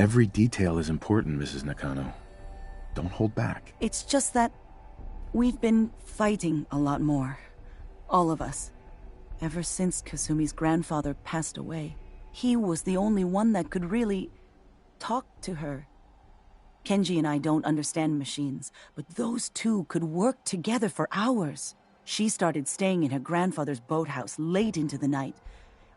Every detail is important, Mrs. Nakano. Don't hold back. It's just that we've been fighting a lot more. All of us. Ever since Kasumi's grandfather passed away. He was the only one that could really talk to her. Kenji and I don't understand machines, but those two could work together for hours. She started staying in her grandfather's boathouse late into the night.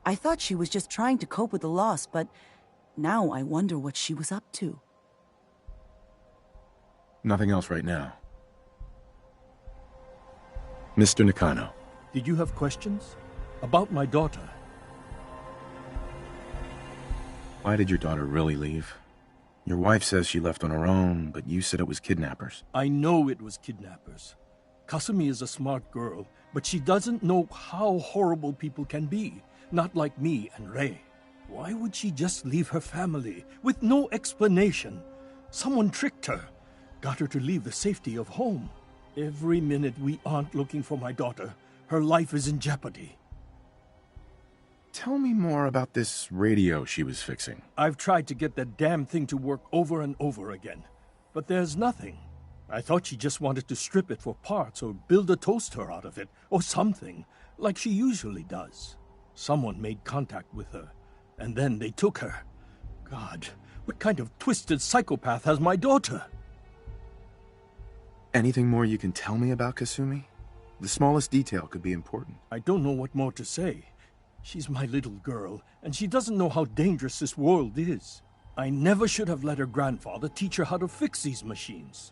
I thought she was just trying to cope with the loss, but now I wonder what she was up to. Nothing else right now. Mr. Nakano. Did you have questions? About my daughter? Why did your daughter really leave? Your wife says she left on her own, but you said it was kidnappers. I know it was kidnappers. Kasumi is a smart girl, but she doesn't know how horrible people can be. Not like me and Rei. Why would she just leave her family with no explanation? Someone tricked her. Got her to leave the safety of home. Every minute we aren't looking for my daughter, her life is in jeopardy. Tell me more about this radio she was fixing. I've tried to get that damn thing to work over and over again, but there's nothing. I thought she just wanted to strip it for parts or build a toaster out of it, or something, like she usually does. Someone made contact with her, and then they took her. God, what kind of twisted psychopath has my daughter? Anything more you can tell me about Kasumi? The smallest detail could be important. I don't know what more to say. She's my little girl, and she doesn't know how dangerous this world is. I never should have let her grandfather teach her how to fix these machines.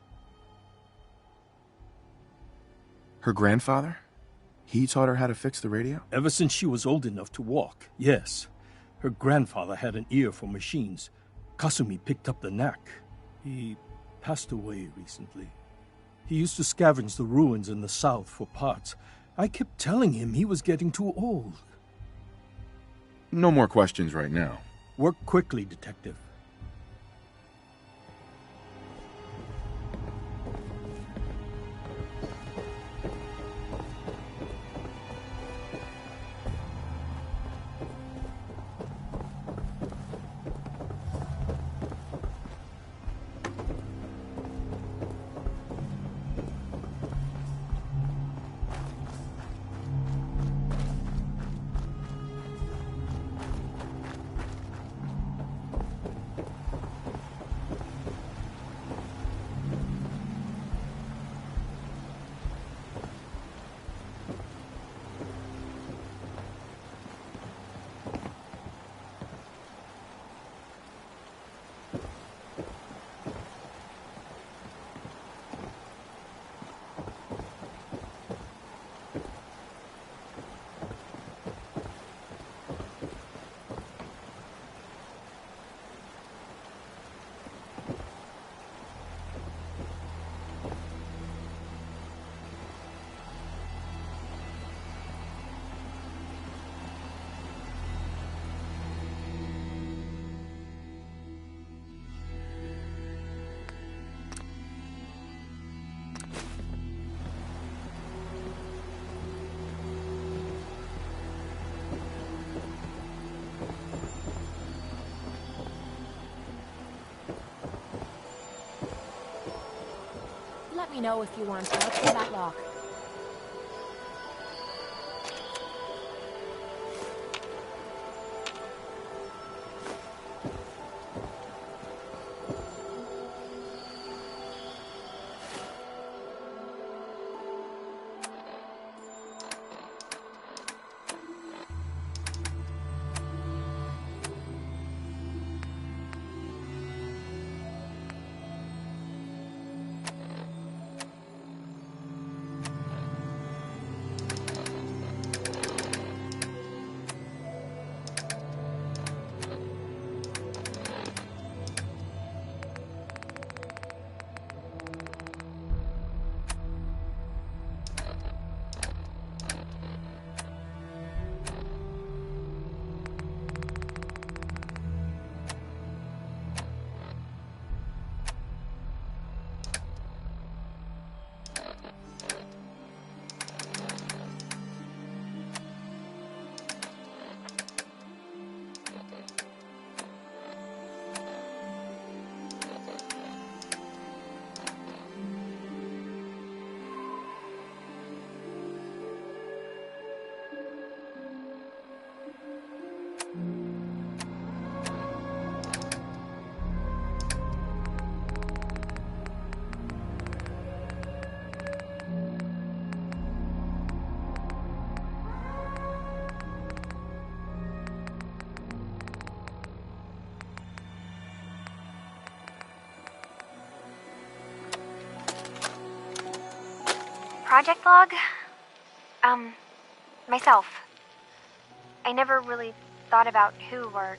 Her grandfather? He taught her how to fix the radio? Ever since she was old enough to walk, yes. Her grandfather had an ear for machines. Kasumi picked up the knack. He passed away recently. He used to scavenge the ruins in the south for parts. I kept telling him he was getting too old. No more questions right now. Work quickly, Detective. Let me know if you want to. Let's get that lock. project log? Myself. I never really thought about who or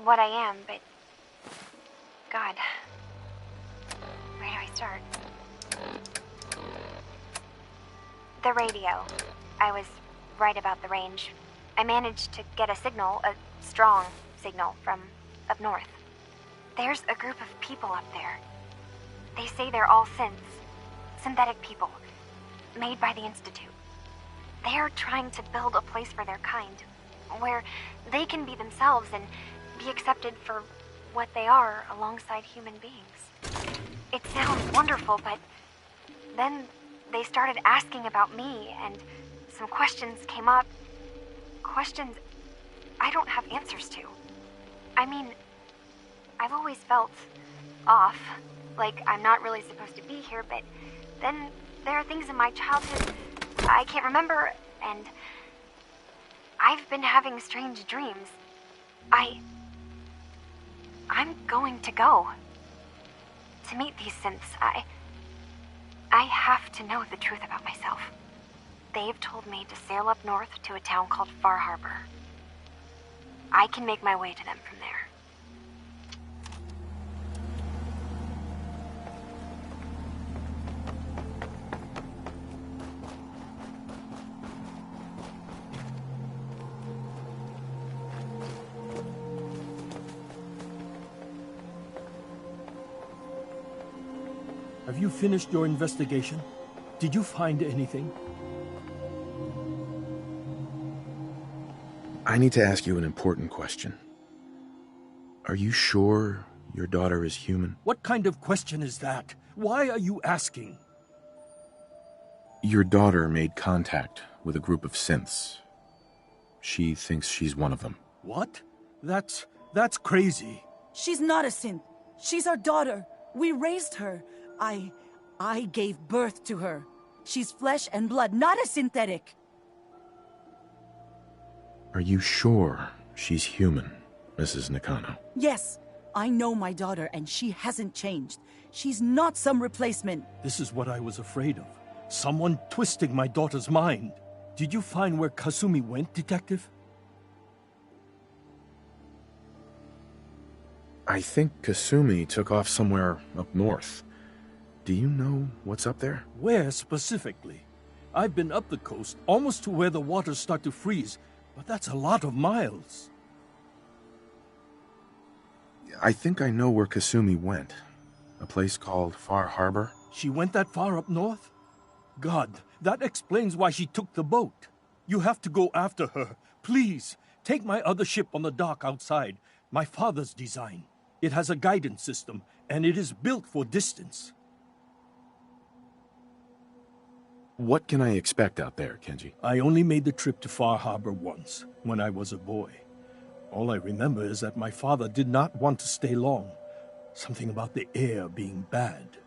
what I am, but God, where do I start? The radio. I was right about the range. I managed to get a signal, a strong signal, from up north. There's a group of people up there. They say they're all synthetic people, made by the Institute. They're trying to build a place for their kind, where they can be themselves and be accepted for what they are alongside human beings. It sounds wonderful, but then they started asking about me, and some questions came up. Questions I don't have answers to. I mean, I've always felt off, like I'm not really supposed to be here, but then there are things in my childhood I can't remember, and I've been having strange dreams. I'm going to go to meet these synths. I have to know the truth about myself. They've told me to sail up north to a town called Far Harbor. I can make my way to them from there. Have you finished your investigation? Did you find anything? I need to ask you an important question. Are you sure your daughter is human? What kind of question is that? Why are you asking? Your daughter made contact with a group of synths. She thinks she's one of them. What? That's crazy. She's not a synth. She's our daughter. We raised her. I gave birth to her. She's flesh and blood, not a synthetic. Are you sure she's human, Mrs. Nakano? Yes, I know my daughter, and she hasn't changed. She's not some replacement. This is what I was afraid of. Someone twisting my daughter's mind. Did you find where Kasumi went, Detective? I think Kasumi took off somewhere up north. Do you know what's up there? Where specifically? I've been up the coast, almost to where the waters start to freeze, but that's a lot of miles. I think I know where Kasumi went. A place called Far Harbor. She went that far up north? God, that explains why she took the boat. You have to go after her. Please, take my other ship on the dock outside. My father's design. It has a guidance system, and it is built for distance. What can I expect out there, Kenji? I only made the trip to Far Harbor once, when I was a boy. All I remember is that my father did not want to stay long. Something about the air being bad.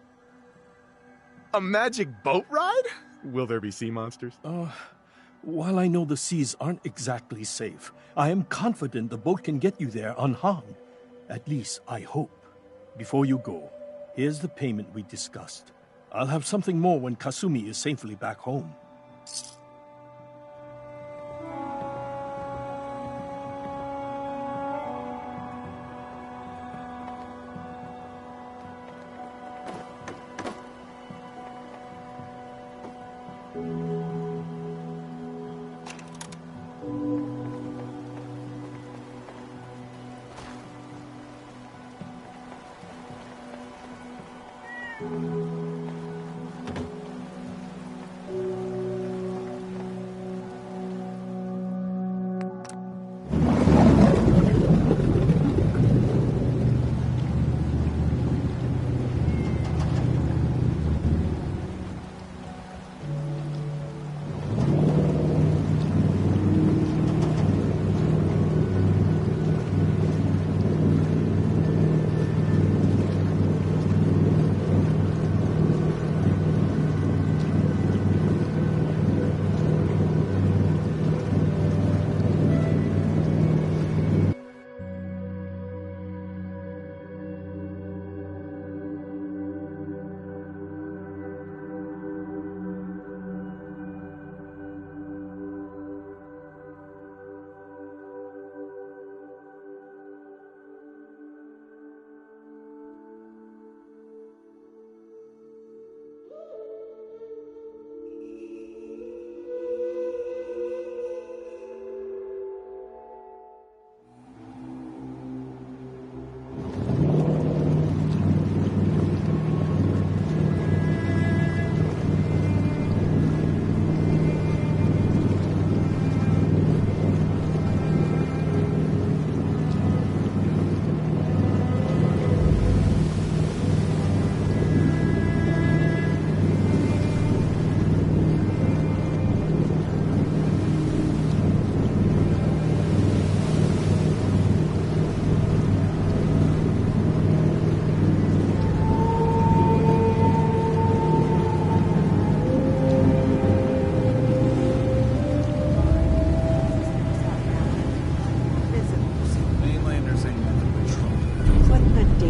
A magic boat ride? Will there be sea monsters? While I know the seas aren't exactly safe, I am confident the boat can get you there unharmed. At least, I hope. Before you go, here's the payment we discussed. I'll have something more when Kasumi is safely back home.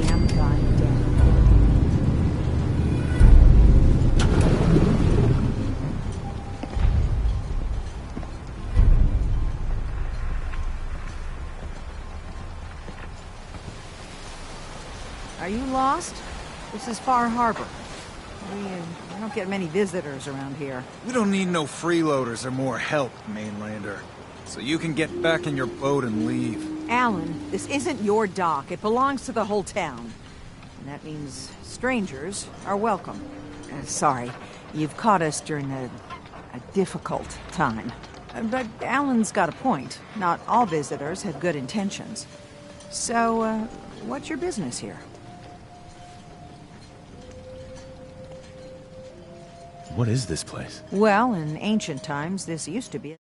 damn gun down. Are you lost? This is Far Harbor. We don't get many visitors around here. We don't need no freeloaders or more help, mainlander. So you can get back in your boat and leave. Alan, this isn't your dock. It belongs to the whole town. And that means strangers are welcome. Sorry, you've caught us during a difficult time. But Alan's got a point. Not all visitors have good intentions. So, what's your business here? What is this place? Well, in ancient times, this used to be